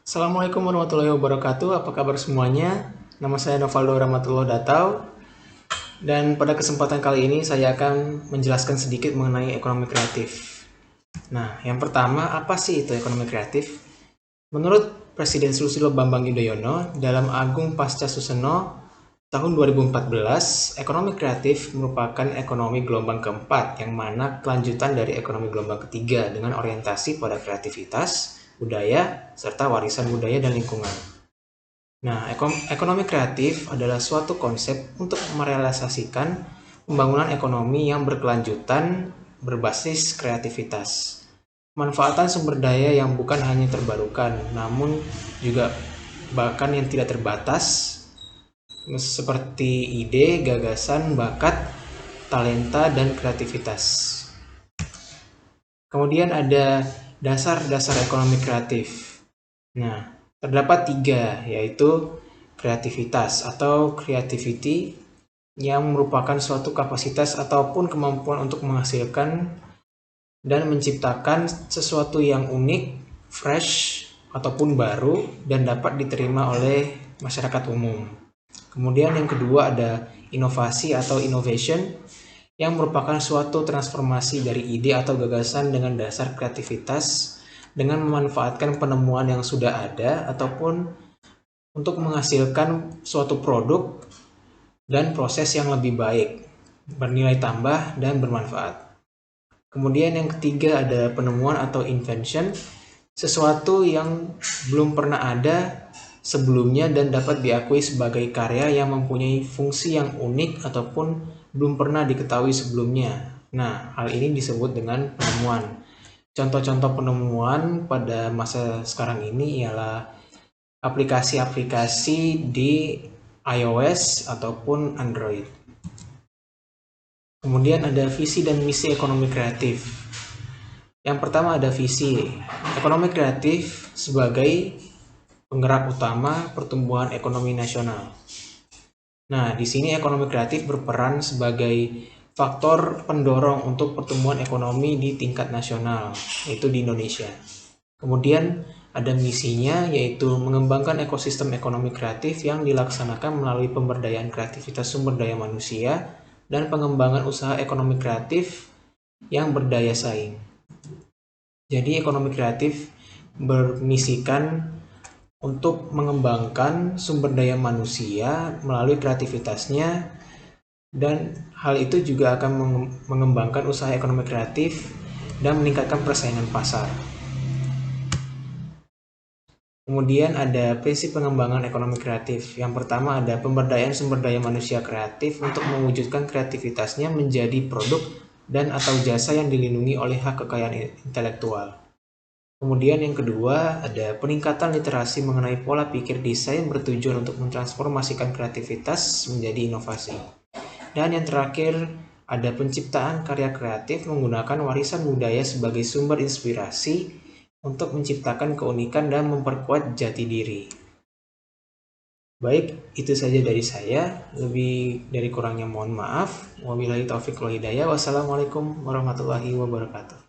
Assalamualaikum warahmatullahi wabarakatuh. Apa kabar semuanya? Nama saya Novaldo Rahmatullah Datau. Dan pada kesempatan kali ini saya akan menjelaskan sedikit mengenai ekonomi kreatif. Nah, yang pertama, apa sih itu ekonomi kreatif? Menurut Presiden Susilo Bambang Yudhoyono dalam Agung Pasca Suseno tahun 2014, ekonomi kreatif merupakan ekonomi gelombang keempat yang mana kelanjutan dari ekonomi gelombang ketiga dengan orientasi pada kreativitas, budaya, serta warisan budaya dan lingkungan. Nah, ekonomi kreatif adalah suatu konsep untuk merealisasikan pembangunan ekonomi yang berkelanjutan berbasis kreativitas. Manfaatan sumber daya yang bukan hanya terbarukan, namun juga bahkan yang tidak terbatas, seperti ide, gagasan, bakat, talenta, dan kreativitas. Kemudian ada dasar-dasar ekonomi kreatif. Nah, terdapat 3, yaitu kreativitas atau creativity, yang merupakan suatu kapasitas ataupun kemampuan untuk menghasilkan dan menciptakan sesuatu yang unik, fresh, ataupun baru, dan dapat diterima oleh masyarakat umum. Kemudian yang kedua ada inovasi atau innovation, yang merupakan suatu transformasi dari ide atau gagasan dengan dasar kreativitas dengan memanfaatkan penemuan yang sudah ada ataupun untuk menghasilkan suatu produk dan proses yang lebih baik, bernilai tambah dan bermanfaat. Kemudian yang ketiga ada penemuan atau invention, sesuatu yang belum pernah ada sebelumnya dan dapat diakui sebagai karya yang mempunyai fungsi yang unik ataupun belum pernah diketahui sebelumnya. Nah, hal ini disebut dengan penemuan. Contoh-contoh penemuan pada masa sekarang ini ialah aplikasi-aplikasi di iOS ataupun Android. Kemudian ada visi dan misi ekonomi kreatif. Yang pertama ada visi. Ekonomi kreatif sebagai penggerak utama pertumbuhan ekonomi nasional. Nah, di sini ekonomi kreatif berperan sebagai faktor pendorong untuk pertumbuhan ekonomi di tingkat nasional, yaitu di Indonesia. Kemudian ada misinya, yaitu mengembangkan ekosistem ekonomi kreatif yang dilaksanakan melalui pemberdayaan kreativitas sumber daya manusia dan pengembangan usaha ekonomi kreatif yang berdaya saing. Jadi ekonomi kreatif bermisikan untuk mengembangkan sumber daya manusia melalui kreativitasnya, dan hal itu juga akan mengembangkan usaha ekonomi kreatif dan meningkatkan persaingan pasar. Kemudian ada prinsip pengembangan ekonomi kreatif. Yang pertama ada pemberdayaan sumber daya manusia kreatif untuk mewujudkan kreativitasnya menjadi produk dan atau jasa yang dilindungi oleh hak kekayaan intelektual. Kemudian yang kedua ada peningkatan literasi mengenai pola pikir desain bertujuan untuk mentransformasikan kreativitas menjadi inovasi. Dan yang terakhir ada penciptaan karya kreatif menggunakan warisan budaya sebagai sumber inspirasi untuk menciptakan keunikan dan memperkuat jati diri. Baik, itu saja dari saya. Lebih dari kurangnya mohon maaf. Wabillahi taufiq wal hidayah. Wassalamualaikum warahmatullahi wabarakatuh.